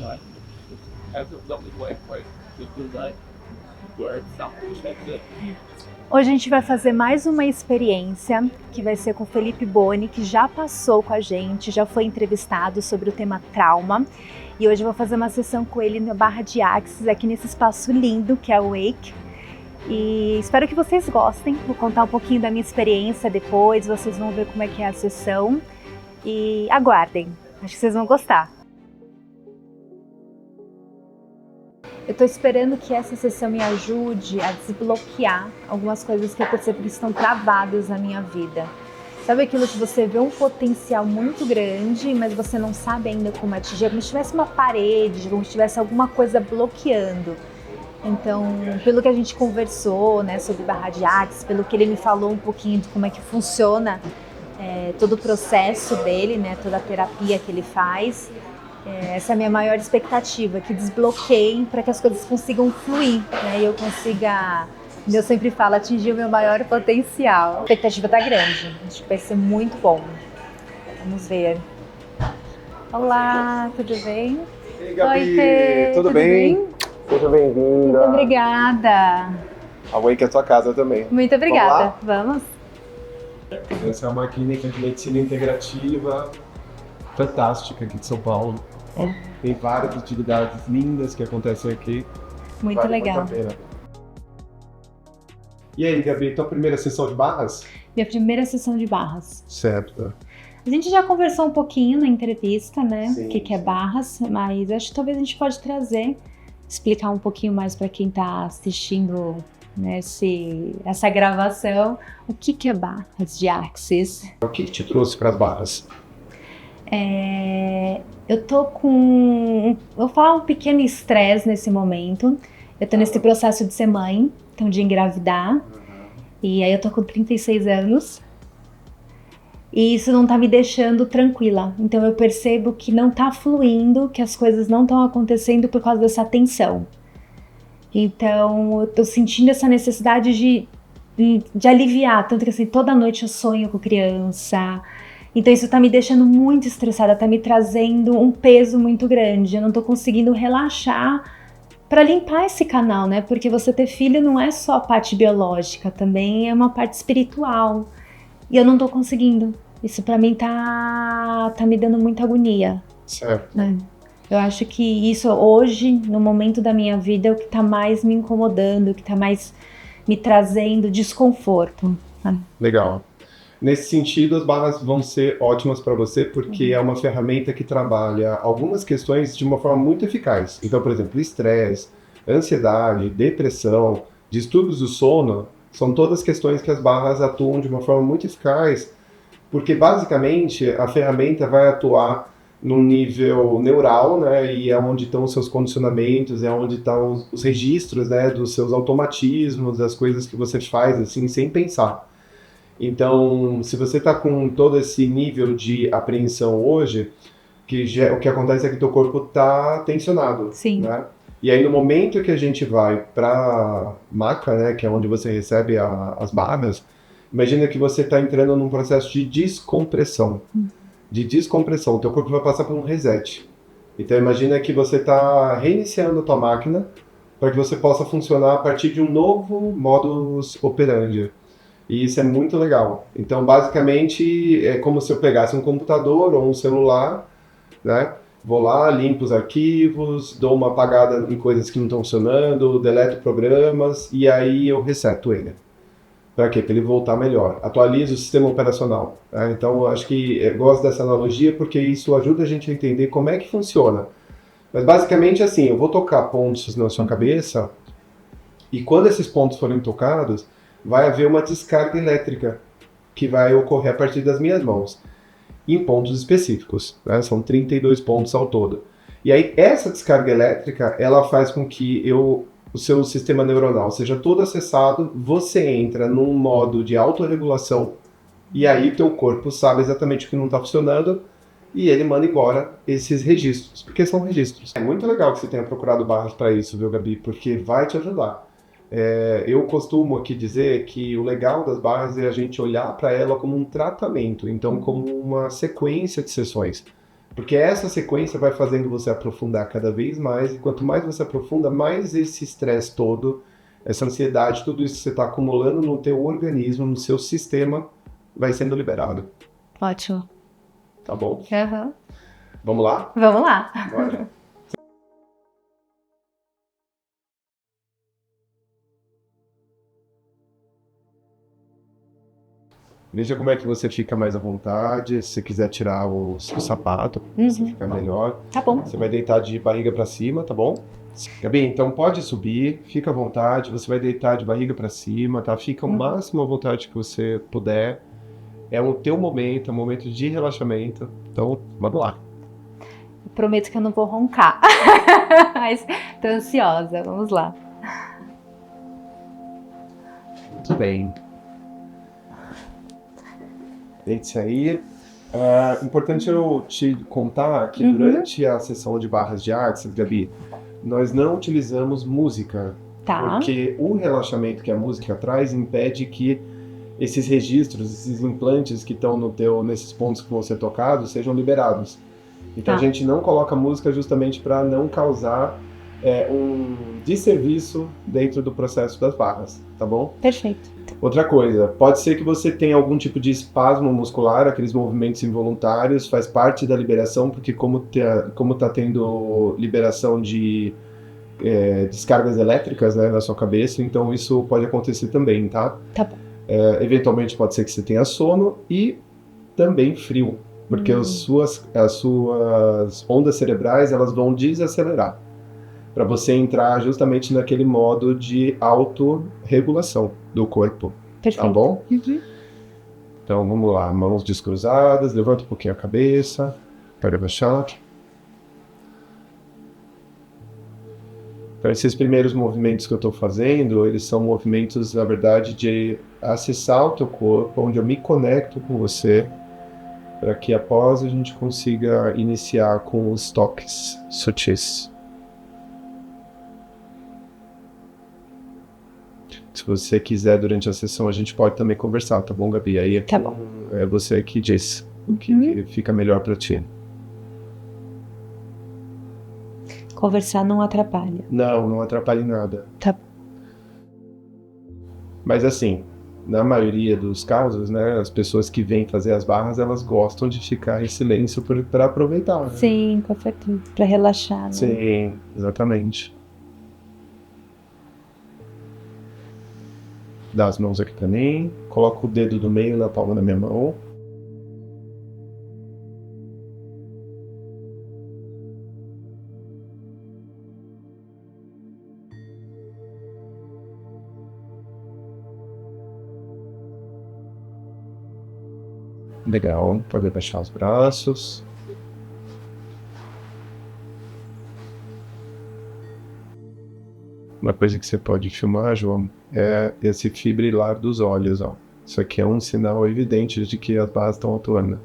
time. Hasn't done the way right to do that. Where something like that. Hoje a gente vai fazer mais uma experiência que vai ser com o Felipe Boni, que já passou com a gente, já foi entrevistado sobre o tema trauma. E hoje eu vou fazer uma sessão com ele na Barra de Axis, aqui nesse espaço lindo que é o Wake. E espero que vocês gostem, vou contar um pouquinho da minha experiência depois, vocês vão ver como é que é a sessão. E aguardem, acho que vocês vão gostar. Eu tô esperando que essa sessão me ajude a desbloquear algumas coisas que eu percebo que estão travadas na minha vida. Sabe aquilo que você vê um potencial muito grande, mas você não sabe ainda como atingir? Como se tivesse uma parede, como se tivesse alguma coisa bloqueando. Então, pelo que a gente conversou, né, sobre Barra de Axis, pelo que ele me falou um pouquinho de como é que funciona todo o processo dele, né, toda a terapia que ele faz, essa é a minha maior expectativa, que desbloqueiem para que as coisas consigam fluir, né, e eu consiga, como eu sempre falo, atingir o meu maior potencial. A expectativa tá grande, acho que vai ser muito bom. Vamos ver. Olá, tudo bem? Ei, Gabi, Oi, Fê, tudo bem? Seja bem-vinda. Muito obrigada. A Wake é a tua casa também. Muito obrigada. Vamos? Essa é uma clínica de medicina integrativa fantástica aqui de São Paulo. Tem várias atividades lindas que acontecem aqui. Muito Vale legal. muito a pena. E aí, Gabi, tua primeira sessão de barras? Minha primeira sessão de barras. Certo. A gente já conversou um pouquinho na entrevista, né? Sim. O que é barras, mas acho que talvez a gente pode trazer, explicar um pouquinho mais para quem está assistindo, né, essa gravação, o que é Barras de Axis. O que te trouxe para as barras? Eu tô com, vou falar, um pequeno estresse nesse momento. Eu tô nesse processo de ser mãe, então de engravidar. E aí eu tô com 36 anos. E isso não tá me deixando tranquila. Então eu percebo que não tá fluindo, que as coisas não estão acontecendo por causa dessa tensão. Então eu tô sentindo essa necessidade de aliviar. Tanto que assim, toda noite eu sonho com criança. Então isso tá me deixando muito estressada, tá me trazendo um peso muito grande. Eu não tô conseguindo relaxar para limpar esse canal, né? Porque você ter filho não é só a parte biológica, também é uma parte espiritual. E eu não tô conseguindo. Isso pra mim tá me dando muita agonia. Certo. Né? Eu acho que isso hoje, no momento da minha vida, é o que tá mais me incomodando, o que tá mais me trazendo desconforto. Né? Legal. Nesse sentido, as barras vão ser ótimas para você, porque é uma ferramenta que trabalha algumas questões de uma forma muito eficaz. Então, por exemplo, estresse, ansiedade, depressão, distúrbios do sono, são todas questões que as barras atuam de uma forma muito eficaz, porque basicamente a ferramenta vai atuar num nível neural, né, e é onde estão os seus condicionamentos, é onde estão os registros, né, dos seus automatismos, das coisas que você faz assim sem pensar. Então, se você está com todo esse nível de apreensão hoje, o que acontece é que teu corpo está tensionado. Sim. Né? E aí, no momento que a gente vai para maca, né, que é onde você recebe as barras, imagina que você está entrando num processo de descompressão. De descompressão, o teu corpo vai passar por um reset. Então, imagina que você está reiniciando a tua máquina para que você possa funcionar a partir de um novo modus operandi. E isso é muito legal. Então, basicamente, é como se eu pegasse um computador ou um celular, né? Vou lá, limpo os arquivos, dou uma apagada em coisas que não estão funcionando, deleto programas e aí eu reseto ele. Para quê? Para ele voltar melhor. Atualizo o sistema operacional. Né? Então, eu acho que eu gosto dessa analogia porque isso ajuda a gente a entender como é que funciona. Mas, basicamente, assim, eu vou tocar pontos na sua cabeça e quando esses pontos forem tocados, vai haver uma descarga elétrica que vai ocorrer a partir das minhas mãos, em pontos específicos, né? São 32 pontos ao todo. E aí, essa descarga elétrica, ela faz com que o seu sistema neuronal seja todo acessado, você entra num modo de autorregulação, e aí o teu corpo sabe exatamente o que não está funcionando, e ele manda embora esses registros, porque são registros. É muito legal que você tenha procurado barras para isso, viu, Gabi? Porque vai te ajudar. Eu costumo aqui dizer que o legal das barras é a gente olhar para ela como um tratamento, então como uma sequência de sessões. Porque essa sequência vai fazendo você aprofundar cada vez mais, e quanto mais você aprofunda, mais esse estresse todo, essa ansiedade, tudo isso que você está acumulando no teu organismo, no seu sistema, vai sendo liberado. Ótimo. Tá bom? Uhum. Vamos lá? Vamos lá. Bora. Veja como é que você fica mais à vontade. Se você quiser tirar o sapato, você fica melhor. Tá bom. Você vai deitar de barriga para cima, tá bom? Gabi, então pode subir, fica à vontade. Você vai deitar de barriga para cima, tá? Fica o máximo à vontade que você puder. É o teu momento, é um momento de relaxamento. Então, vamos lá. Eu prometo que eu não vou roncar. Mas tô ansiosa. Vamos lá. Muito bem. Deite-se aí. Importante eu te contar que durante a sessão de barras de artes, Gabi, nós não utilizamos música. Tá. Porque o relaxamento que a música traz impede que esses registros, esses implantes que estão nesses pontos que vão ser tocados, sejam liberados. Então Tá. a gente não coloca música justamente para não causar um desserviço dentro do processo das barras, tá bom? Perfeito. Outra coisa, pode ser que você tenha algum tipo de espasmo muscular, aqueles movimentos involuntários, faz parte da liberação, porque como tá tendo liberação de descargas elétricas, né, na sua cabeça, então isso pode acontecer também, tá? Tá bom. Eventualmente pode ser que você tenha sono e também frio, porque as suas ondas cerebrais, elas vão desacelerar, para você entrar justamente naquele modo de autorregulação do corpo. Perfeito. Tá bom? Então vamos lá, mãos descruzadas, levanta um pouquinho a cabeça, para baixar. Então esses primeiros movimentos que eu estou fazendo, eles são movimentos, na verdade, de acessar o teu corpo, onde eu me conecto com você, para que após a gente consiga iniciar com os toques sutis. Se você quiser, durante a sessão, a gente pode também conversar, tá bom, Gabi? Aí Tá bom. é você que diz o que fica melhor para ti. Conversar não atrapalha. Não atrapalha em nada. Tá. Mas assim, na maioria dos casos, né, as pessoas que vêm fazer as barras, elas gostam de ficar em silêncio para aproveitar. Né? Sim, com certeza. Pra relaxar, né? Sim, exatamente. Dá as mãos aqui pra mim. Coloco o dedo do meio na palma da minha mão. Legal, pode baixar os braços. Uma coisa que você pode filmar, João, é esse fibrilar dos olhos, ó. Isso aqui é um sinal evidente de que as barras estão atuando.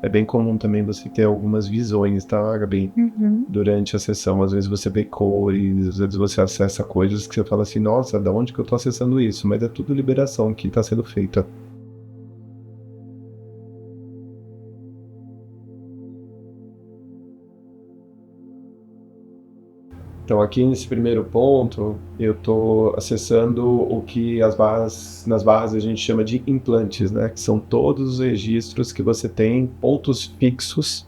É bem comum também você ter algumas visões, tá, Gabi? Durante a sessão, às vezes você vê cores, às vezes você acessa coisas que você fala assim, nossa, da onde que eu tô acessando isso? Mas é tudo liberação que tá sendo feita. Então aqui nesse primeiro ponto, eu estou acessando o que nas barras a gente chama de implantes, né? Que são todos os registros que você tem, pontos fixos,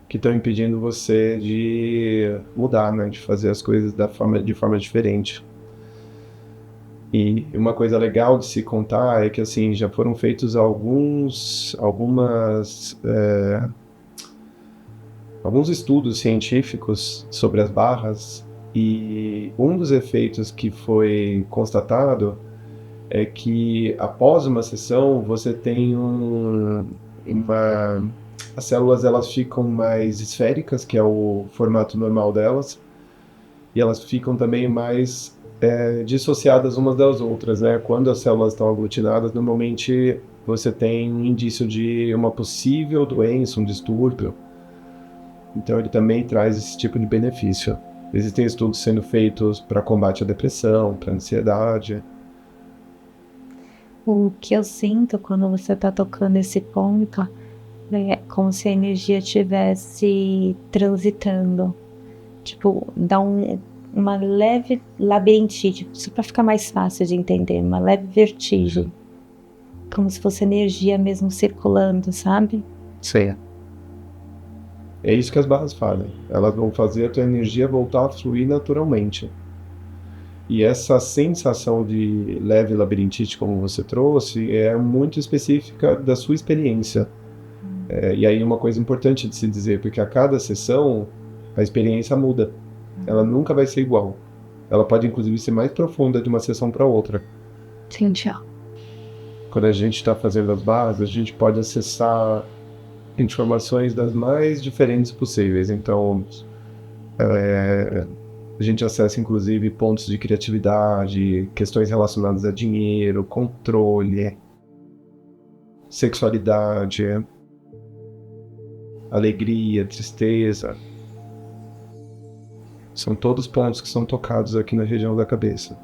que estão impedindo você de mudar, né? De fazer as coisas de forma diferente. E uma coisa legal de se contar é que assim, já foram feitos alguns estudos científicos sobre as barras, e um dos efeitos que foi constatado é que após uma sessão você tem as células, elas ficam mais esféricas, que é o formato normal delas, e elas ficam também mais dissociadas umas das outras, né? Quando as células estão aglutinadas, normalmente você tem um indício de uma possível doença, um distúrbio. Então ele também traz esse tipo de benefício. Existem estudos sendo feitos para combate à depressão, para ansiedade. O que eu sinto quando você tá tocando esse ponto é como se a energia estivesse transitando. Tipo, dá uma leve labirintite, só para ficar mais fácil de entender, uma leve vertigem. Como se fosse energia mesmo circulando, sabe? Sim. É isso que as barras fazem. Elas vão fazer a tua energia voltar a fluir naturalmente. E essa sensação de leve labirintite, como você trouxe, é muito específica da sua experiência. E aí uma coisa importante de se dizer, porque a cada sessão a experiência muda. Ela nunca vai ser igual. Ela pode inclusive ser mais profunda de uma sessão para outra. Entendi. Quando a gente está fazendo as barras, a gente pode acessar informações das mais diferentes possíveis. Então, a gente acessa inclusive pontos de criatividade, questões relacionadas a dinheiro, controle, sexualidade, alegria, tristeza. São todos pontos que são tocados aqui na região da cabeça.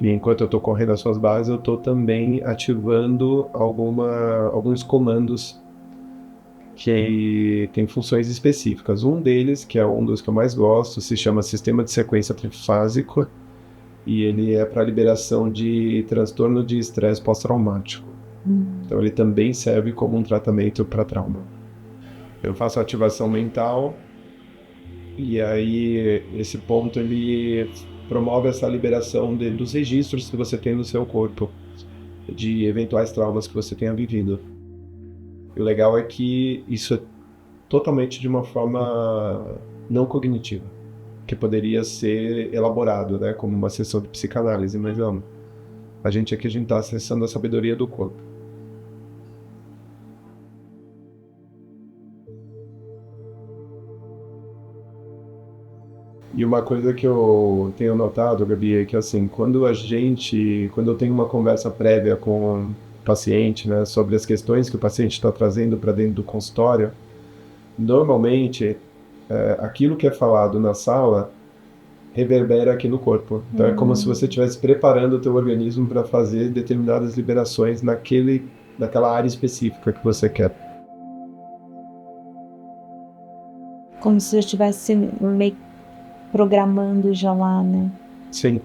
E enquanto eu estou correndo as suas bases, eu estou também ativando alguns comandos que tem funções específicas. Um deles, que é um dos que eu mais gosto, se chama Sistema de Sequência Trifásico, e ele é para liberação de transtorno de estresse pós-traumático. Então ele também serve como um tratamento para trauma. Eu faço ativação mental, e aí esse ponto ele promove essa liberação dos registros que você tem no seu corpo, de eventuais traumas que você tenha vivido. E o legal é que isso é totalmente de uma forma não cognitiva, que poderia ser elaborado, né, como uma sessão de psicanálise, mas não. A gente está acessando a sabedoria do corpo. E uma coisa que eu tenho notado, Gabi, é que assim, quando eu tenho uma conversa prévia com o paciente, né, sobre as questões que o paciente está trazendo para dentro do consultório, normalmente aquilo que é falado na sala reverbera aqui no corpo. Então é como se você estivesse preparando o teu organismo para fazer determinadas liberações naquela área específica que você quer. Como se eu estivesse meio programando já lá, né? Sim.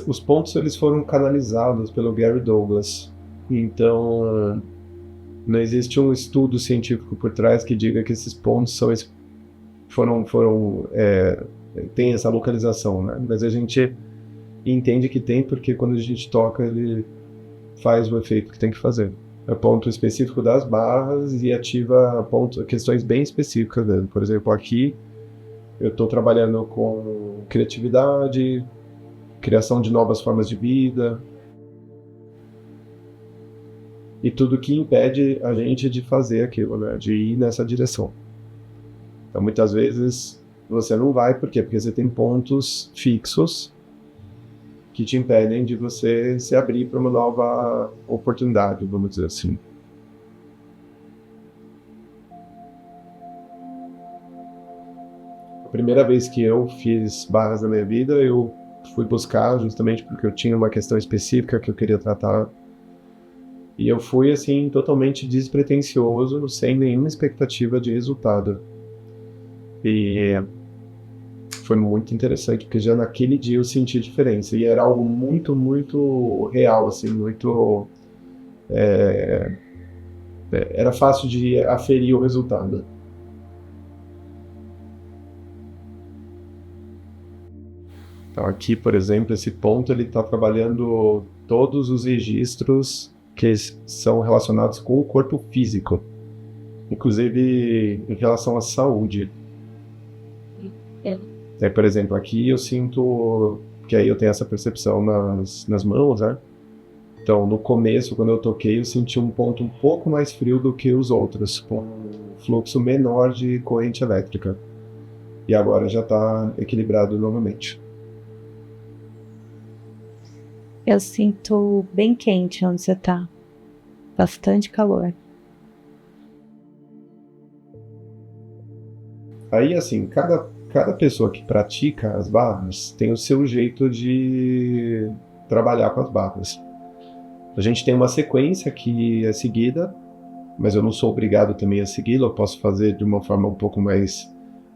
Os pontos eles foram canalizados pelo Gary Douglas. Então, não existe um estudo científico por trás que diga que esses pontos tem essa localização, né? Mas a gente entende que tem porque quando a gente toca ele faz o efeito que tem que fazer. É ponto específico das barras e ativa questões bem específicas mesmo. Por exemplo, aqui eu estou trabalhando com criatividade, criação de novas formas de vida e tudo que impede a gente de fazer aquilo, né? De ir nessa direção. Então, muitas vezes você não vai, por quê? Porque você tem pontos fixos que te impedem de você se abrir para uma nova oportunidade, vamos dizer assim. A primeira vez que eu fiz barras na minha vida, eu fui buscar justamente porque eu tinha uma questão específica que eu queria tratar. E eu fui, assim, totalmente despretensioso, sem nenhuma expectativa de resultado. E foi muito interessante, porque já naquele dia eu senti a diferença. E era algo muito, muito real, assim, muito... era fácil de aferir o resultado. Então aqui, por exemplo, esse ponto ele está trabalhando todos os registros que são relacionados com o corpo físico, inclusive em relação à saúde. Por exemplo, aqui eu sinto que aí eu tenho essa percepção nas mãos, né? Então, no começo, quando eu toquei, eu senti um ponto um pouco mais frio do que os outros, com um fluxo menor de corrente elétrica. E agora já está equilibrado novamente. Eu sinto bem quente onde você tá. bastante calor. Aí, assim, cada pessoa que pratica as barras tem o seu jeito de trabalhar com as barras. A gente tem uma sequência que é seguida, mas eu não sou obrigado também a segui-la, eu posso fazer de uma forma um pouco mais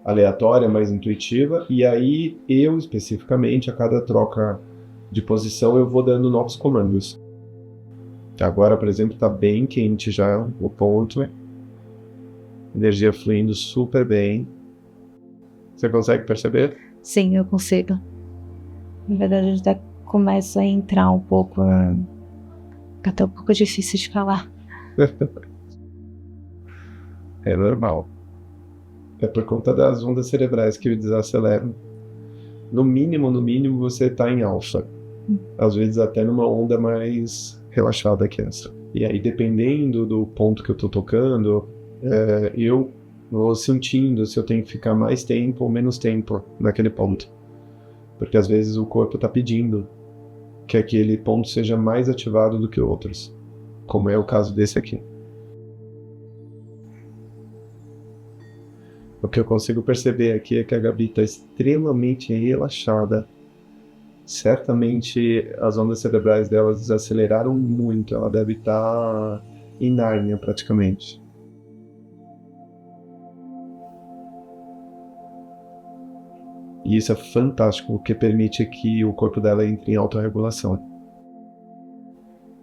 aleatória, mais intuitiva, e aí eu, especificamente, a cada troca de posição, eu vou dando novos comandos. Agora, por exemplo, está bem quente já o ponto, energia fluindo super bem. Você consegue perceber? Sim, eu consigo. Na verdade, a gente até começa a entrar um pouco, fica até um pouco difícil de falar. É normal. É por conta das ondas cerebrais que desaceleram. No mínimo, você está em alfa. Às vezes até numa onda mais relaxada que essa. E aí, dependendo do ponto que eu estou tocando, eu vou sentindo se eu tenho que ficar mais tempo ou menos tempo naquele ponto. Porque às vezes o corpo está pedindo que aquele ponto seja mais ativado do que outros. Como é o caso desse aqui. O que eu consigo perceber aqui é que a Gabi está extremamente relaxada. Certamente as ondas cerebrais delas desaceleraram muito. Ela deve estar em Nárnia praticamente. E isso é fantástico, porque permite que o corpo dela entre em autorregulação.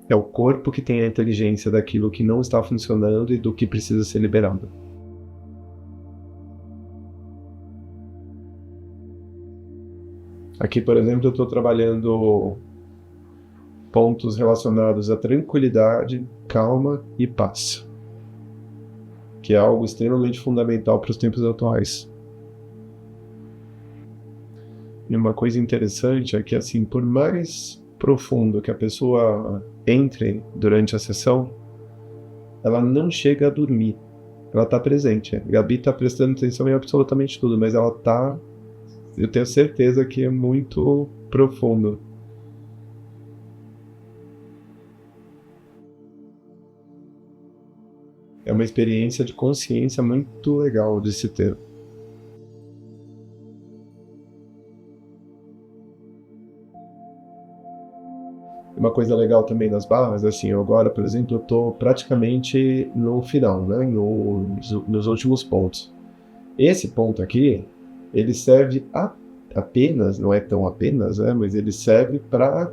É o corpo que tem a inteligência daquilo que não está funcionando e do que precisa ser liberado. Aqui, por exemplo, eu estou trabalhando pontos relacionados à tranquilidade, calma e paz, que é algo extremamente fundamental para os tempos atuais. E uma coisa interessante é que, assim, por mais profundo que a pessoa entre durante a sessão, ela não chega a dormir. Ela está presente. A Gabi está prestando atenção em absolutamente tudo, mas ela está... Eu tenho certeza que é muito profundo. É uma experiência de consciência muito legal de se ter. Uma coisa legal também das barras, assim, eu agora, por exemplo, eu estou praticamente no final, né, nos últimos pontos. Esse ponto aqui, ele serve apenas, não é tão apenas, né, mas ele serve para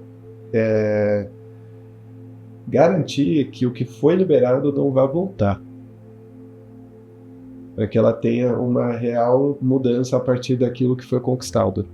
garantir que o que foi liberado não vai voltar. Para que ela tenha uma real mudança a partir daquilo que foi conquistado.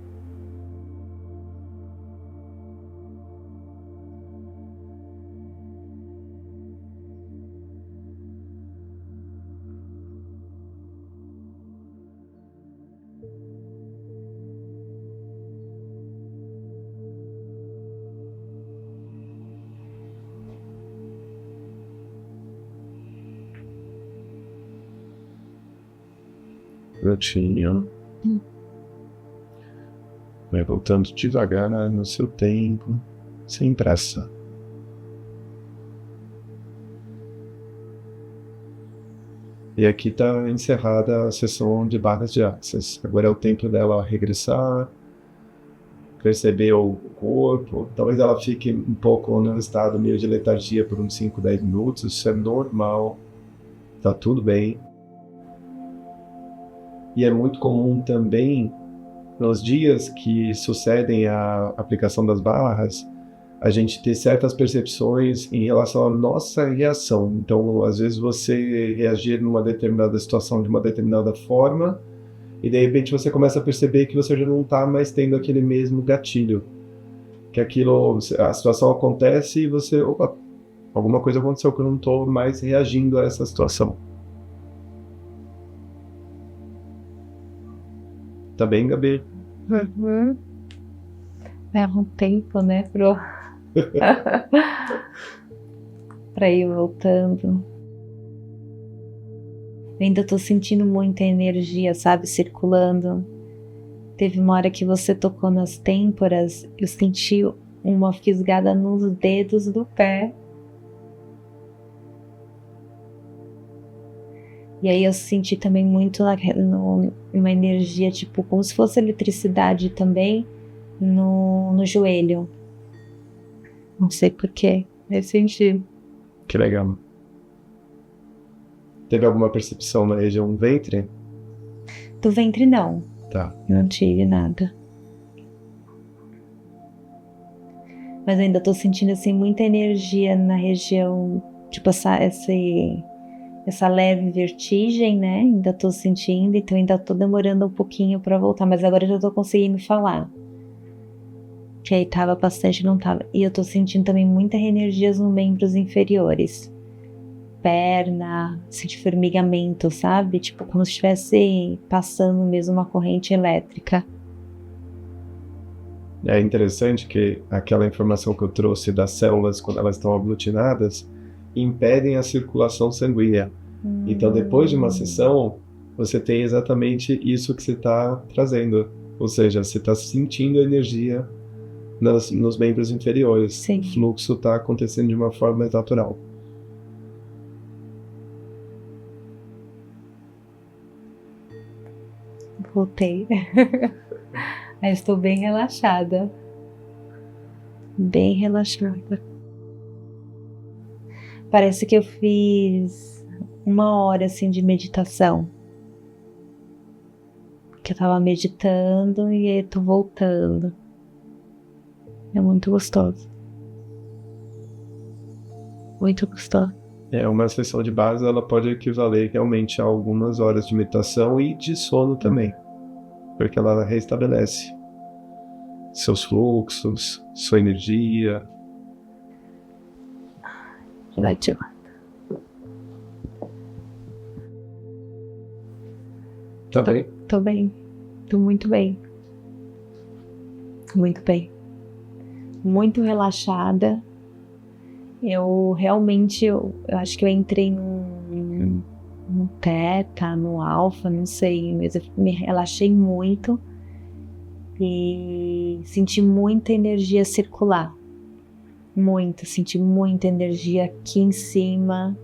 Prontinho. Vai voltando devagar no seu tempo, sem pressa. E aqui está encerrada a sessão de barras de axis. Agora é o tempo dela regressar, perceber o corpo. Talvez ela fique um pouco no estado meio de letargia por uns 5, 10 minutos. Isso é normal. Tá tudo bem. E é muito comum também, nos dias que sucedem à aplicação das barras, a gente ter certas percepções em relação à nossa reação. Então, às vezes você reagir numa determinada situação de uma determinada forma, e de repente você começa a perceber que você já não está mais tendo aquele mesmo gatilho. Que aquilo, a situação acontece e você, opa, alguma coisa aconteceu que eu não estou mais reagindo a essa situação. Tá bem, Gabi? Uhum. Leva um tempo, né, pra ir voltando. Eu ainda tô sentindo muita energia, sabe, circulando. Teve uma hora que você tocou nas têmporas, eu senti uma fisgada nos dedos do pé. E aí eu senti também muito uma energia, tipo, como se fosse eletricidade também no joelho. Não sei porquê, eu senti. Que legal. Teve alguma percepção na região ventre? Do ventre não, Tá. não tive nada. Mas eu ainda tô sentindo assim muita energia na região, tipo essa leve vertigem, né? Ainda tô sentindo, então ainda tô demorando um pouquinho pra voltar, mas agora eu já tô conseguindo falar. Que aí tava bastante, não tava. E eu tô sentindo também muitas energias nos membros inferiores. Perna, de formigamento, sabe? Tipo, como se estivesse passando mesmo uma corrente elétrica. É interessante que aquela informação que eu trouxe das células, quando elas estão aglutinadas, impedem a circulação sanguínea. Então, depois de uma sessão, você tem exatamente isso que você está trazendo. Ou seja, você está sentindo a energia nos membros inferiores. Sim. O fluxo está acontecendo de uma forma mais natural. Voltei. Aí estou bem relaxada. Bem relaxada. Parece que eu fiz 1 hora assim de meditação. Que eu tava meditando e aí eu tô voltando. É muito gostoso. Muito gostoso. Uma sessão de base, ela pode equivaler realmente a algumas horas de meditação e de sono também. Porque ela restabelece seus fluxos, sua energia. Ótimo. Tá bem? Tô bem. Tô muito bem. Muito bem. Muito relaxada. Eu realmente, eu acho que eu entrei no teta, no alfa, não sei, mas eu me relaxei muito e senti muita energia circular. Senti muita energia aqui em cima.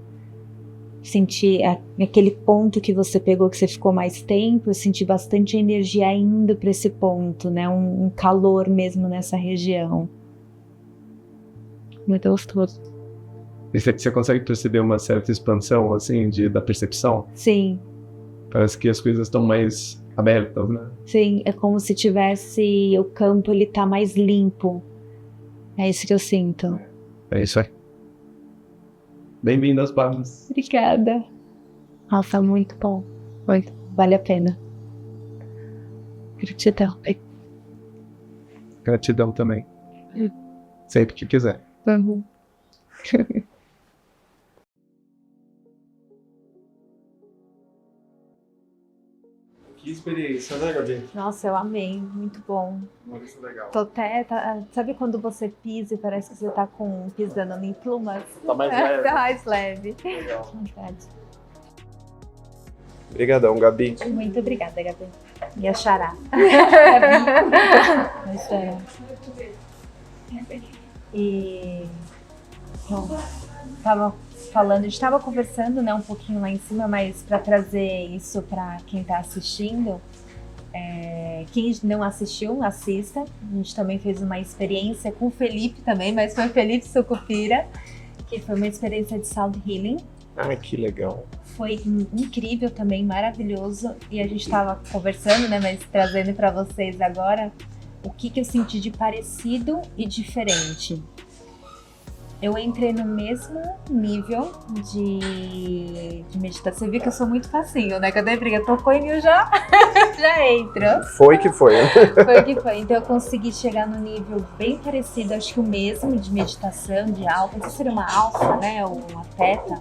Senti aquele ponto que você pegou, que você ficou mais tempo, eu senti bastante energia indo para esse ponto, né? Um calor mesmo nessa região. Muito gostoso. E você consegue perceber uma certa expansão, assim, da percepção? Sim, Parece que as coisas estão mais abertas, né? sim, é como se tivesse o campo, ele tá mais limpo. É isso que eu sinto. É isso aí. Bem-vindo às Bahamas. Obrigada. Nossa, muito bom. Muito. Vale a pena. Gratidão. Gratidão também. Sempre que quiser. Uhum. Que experiência, né, Gabi? Nossa, eu amei. Muito bom. Muito legal. Tô até, sabe quando você pisa e parece que você tá pisando em plumas? Tá mais leve. Tá mais leve. Legal. Verdade. Obrigadão, Gabi. Muito obrigada, Gabi. E a Xará. A Xará. E... Bom, tava falando, a gente tava conversando, né, um pouquinho lá em cima, mas para trazer isso para quem tá assistindo, quem não assistiu, assista. A gente também fez uma experiência com o Felipe também, mas foi o Felipe Sucupira, que foi uma experiência de sound healing. Ai, que legal. Foi incrível também, maravilhoso. E a gente estava conversando, né, mas trazendo para vocês agora o que eu senti de parecido e diferente. Eu entrei no mesmo nível de meditação. Você viu que eu sou muito facinho, né? Quando eu briga, tocou em mim, eu já entro. Foi que foi. Foi que foi. Então eu consegui chegar no nível bem parecido, acho que o mesmo de meditação, de alfa. Não sei se seria uma alfa, né? Ou uma teta,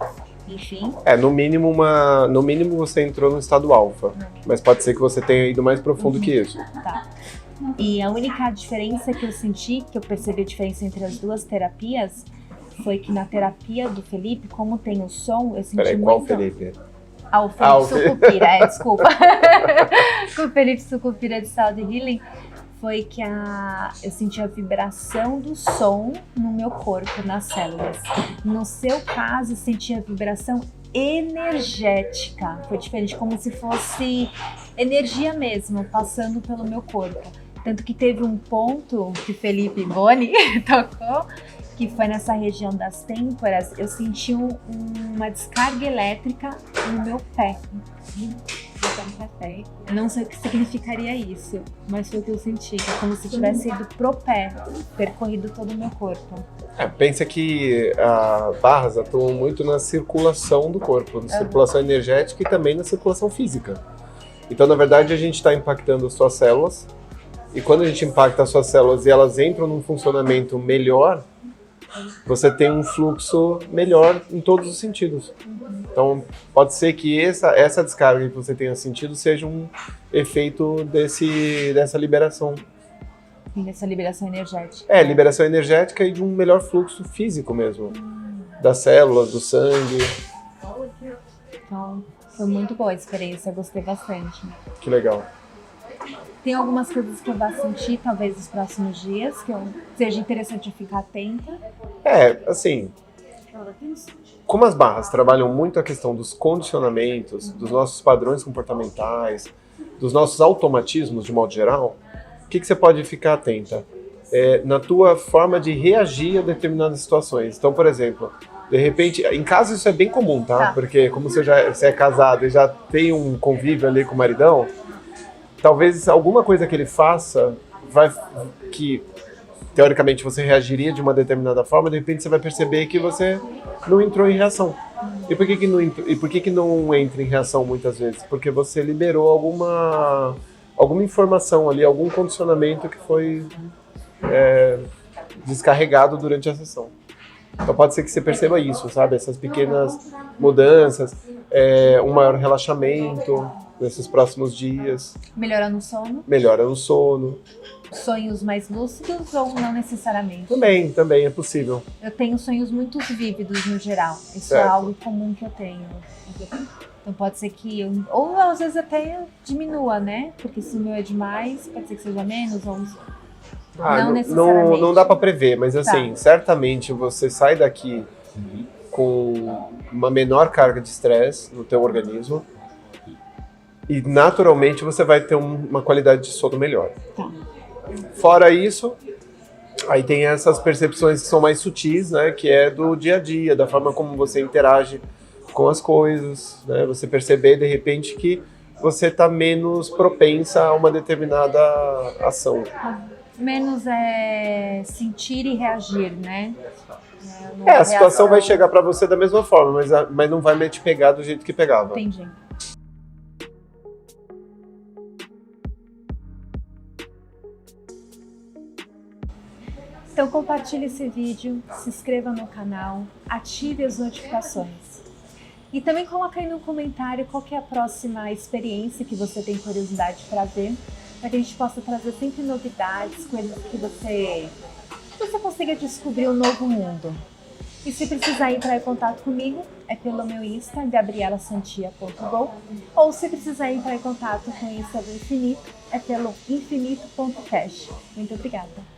enfim. No mínimo você entrou no estado alfa. Mas pode ser que você tenha ido mais profundo que isso. Tá. E a única diferença que eu senti, que eu percebi a diferença entre as duas terapias, foi que na terapia do Felipe, como tem o som, eu senti muito... Qual Felipe? O Felipe Sucupira, desculpa. Com o Felipe Sucupira de Sound Healing, foi que eu senti a vibração do som no meu corpo, nas células. No seu caso, eu senti a vibração energética. Foi diferente, como se fosse energia mesmo, passando pelo meu corpo. Tanto que teve um ponto que Felipe Boni tocou, que foi nessa região das têmporas. Eu senti uma descarga elétrica no meu pé. Eu não sei o que significaria isso, mas foi o que eu senti. É como se tivesse ido pro pé, percorrido todo o meu corpo. Pensa que barras atuam muito na circulação do corpo, na circulação energética e também na circulação física. Então, na verdade, a gente está impactando as suas células, e quando a gente impacta as suas células e elas entram num funcionamento melhor, você tem um fluxo melhor em todos os sentidos. Então, pode ser que essa descarga que você tenha sentido seja um efeito dessa liberação. Dessa liberação energética. Liberação energética e de um melhor fluxo físico mesmo. Das células, do sangue. Então, foi muito boa a experiência, gostei bastante. Que legal. Tem algumas coisas que eu vá sentir, talvez, nos próximos dias, que seja interessante eu ficar atenta. Assim, como as barras trabalham muito a questão dos condicionamentos, dos nossos padrões comportamentais, dos nossos automatismos, de modo geral, o que você pode ficar atenta? Na tua forma de reagir a determinadas situações. Então, por exemplo, de repente, em casa isso é bem comum, tá? Porque como você é casado e já tem um convívio ali com o maridão, talvez alguma coisa que ele faça que teoricamente você reagiria de uma determinada forma, de repente você vai perceber que você não entrou em reação. E por que não entra em reação muitas vezes? Porque você liberou alguma informação ali, algum condicionamento que foi descarregado durante a sessão. Então pode ser que você perceba isso, sabe? Essas pequenas mudanças, um maior relaxamento nesses próximos dias. Melhora no sono? Melhora no sono. Sonhos mais lúcidos ou não necessariamente? Também é possível. Eu tenho sonhos muito vívidos no geral. Isso Certo. é algo comum que eu tenho. Então pode ser que ou às vezes até diminua, né? Porque se o meu é demais, pode ser que seja menos ou não necessariamente. Não dá para prever, mas assim, certamente você sai daqui com uma menor carga de estresse no teu organismo e naturalmente você vai ter uma qualidade de sono melhor. Tá. Fora isso, aí tem essas percepções que são mais sutis, né? Que é do dia a dia, da forma como você interage com as coisas, né? Você perceber de repente que você está menos propensa a uma determinada ação. Menos sentir e reagir, né? A situação vai chegar para você da mesma forma, mas não vai te pegar do jeito que pegava. Entendi. Então compartilhe esse vídeo, se inscreva no canal, ative as notificações. E também coloca aí no comentário qual que é a próxima experiência que você tem curiosidade para ver, para que a gente possa trazer sempre novidades, coisas que você consiga descobrir um novo mundo. E se precisar entrar em contato comigo, é pelo meu Insta, gabrielasantia.go, ou se precisar entrar em contato com o Insta do Infinito, é pelo infinito.cash. Muito obrigada!